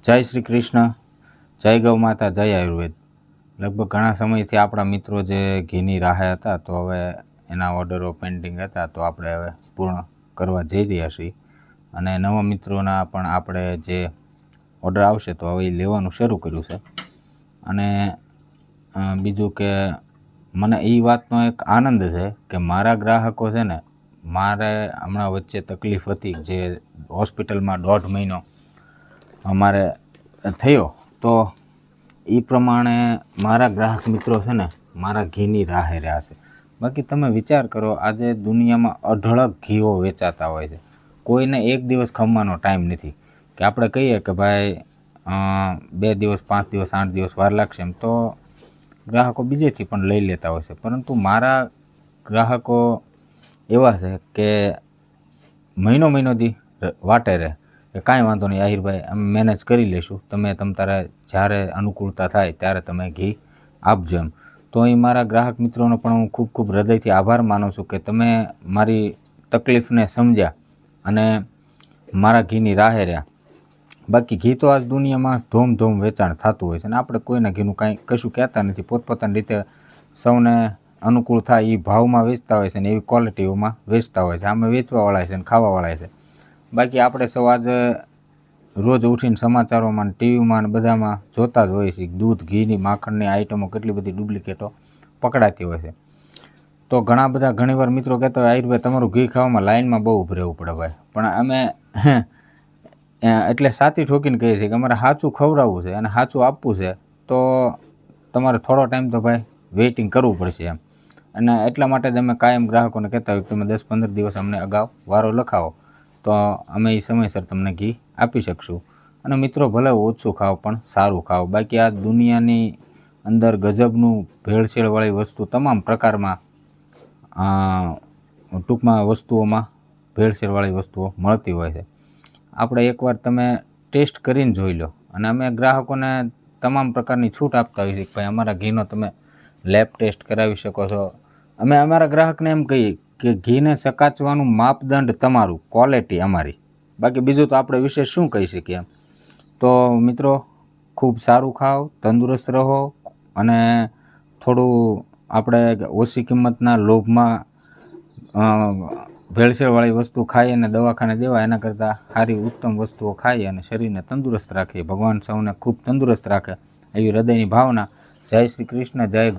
જય શ્રી કૃષ્ણ, જય ગૌ માતા, જય આયુર્વેદ। લગભગ ઘણા સમયથી આપણા મિત્રો જે ઘીની રાહે હતા, તો હવે એના ઓર્ડરો પેન્ડિંગ હતા, તો આપણે હવે પૂર્ણ કરવા જઈ રહ્યા છીએ। અને નવા મિત્રોના પણ આપણે જે ઓર્ડર આવશે તો હવે એ લેવાનું શરૂ કર્યું છે। અને બીજું કે મને એ વાતનો એક આનંદ છે કે મારા ગ્રાહકો છે ને, મારે હમણાં વચ્ચે તકલીફ હતી જે હોસ્પિટલમાં 1.5 મહિનો અમારે થયો, તો એ પ્રમાણે મારા ગ્રાહક મિત્રો છે ને મારા ઘીની રાહે રહ્યા છે। બાકી તમે વિચાર કરો, આજે દુનિયામાં અઢળક ઘીઓ વેચાતા હોય છે, કોઈને એક દિવસ ખમવાનો ટાઈમ નથી કે આપણે કહીએ કે ભાઈ 2 દિવસ 5 દિવસ 8 દિવસ વાર લાગશે એમ, તો ગ્રાહકો બીજેથી પણ લઈ લેતા હોય છે। પરંતુ મારા ગ્રાહકો એવા છે કે મહિનોથી વાટે રહે કે કાંઈ વાંધો નહીં આહિરભાઈ, અમે મેનેજ કરી લઈશું, તમે તારે જ્યારે અનુકૂળતા થાય ત્યારે તમે ઘી આપજો એમ। તો એ મારા ગ્રાહક મિત્રોનો પણ હું ખૂબ ખૂબ હૃદયથી આભાર માનું છું કે તમે મારી તકલીફને સમજ્યા અને મારા ઘીની રાહે રહ્યા। બાકી ઘી તો આજ દુનિયામાં ધૂમ વેચાણ થતું હોય છે અને આપણે કોઈના ઘીનું કાંઈ કશું કહેતા નથી, પોતપોતાની રીતે સૌને અનુકૂળ થાય એ ભાવમાં વેચતા હોય છે ને એવી ક્વોલિટીઓમાં વેચતા હોય છે। આમાં વેચવાવાળા છે ને ખાવાવાળા છે। બાકી આપણે સૌ આજે રોજ ઉઠીને સમાચારોમાં ને ટીવીમાં ને બધામાં જોતા જ હોય છે, દૂધ ઘીની માખણની આઈટમો કેટલી બધી ડુપ્લિકેટો પકડાતી હોય છે। તો ઘણીવાર મિત્રો કહેતા હોય આયુર્વેદ તમારું ઘી ખાવામાં લાઇનમાં બહુ ઊભું રહેવું પડે ભાઈ, પણ અમે એટલે સાથી ઠોકીને કહીએ છીએ કે અમારે સાચું ખવડાવવું છે અને સાચું આપવું છે, તો તમારે થોડો ટાઈમ તો ભાઈ વેઇટિંગ કરવું પડશે એમ। અને એટલા માટે જ અમે કાયમ ગ્રાહકોને કહેતા હોય કે તમે 10-15 દિવસ અમને અગાઉ વારો લખાવો, તો અમે એ સમયસર તમને ઘી આપી શકશું। અને મિત્રો ભલે ઓછું ખાઓ પણ સારું ખાઓ। બાકી આ દુનિયાની અંદર ગજબનું ભેળસેળવાળી વસ્તુ તમામ પ્રકારમાં ટૂંકમાં વસ્તુઓમાં ભેળસેળવાળી વસ્તુઓ મળતી હોય છે। આપણે એકવાર તમે ટેસ્ટ કરીને જોઈ લો। અને અમે ગ્રાહકોને તમામ પ્રકારની છૂટ આપતા હોઈએ છીએ કે ભાઈ અમારા ઘીનો તમે લેબ ટેસ્ટ કરાવી શકો છો। અમે અમારા ગ્રાહકને એમ કહીએ કે ઘીને ચકાસવાનું માપદંડ તમારું, ક્વોલિટી અમારી, બાકી બીજું તો આપણે વિશે શું કહી શકીએ એમ। તો મિત્રો ખૂબ સારું ખાઓ, તંદુરસ્ત રહો અને થોડું આપણે ઓછી કિંમતના લોભમાં ભેળસેળવાળી વસ્તુ ખાઈ અને દવાખાને દેવા એના કરતાં સારી ઉત્તમ વસ્તુઓ ખાઈ અને શરીરને તંદુરસ્ત રાખીએ। ભગવાન સૌને ખૂબ તંદુરસ્ત રાખે એવી હૃદયની ભાવના। જય શ્રી કૃષ્ણ, જય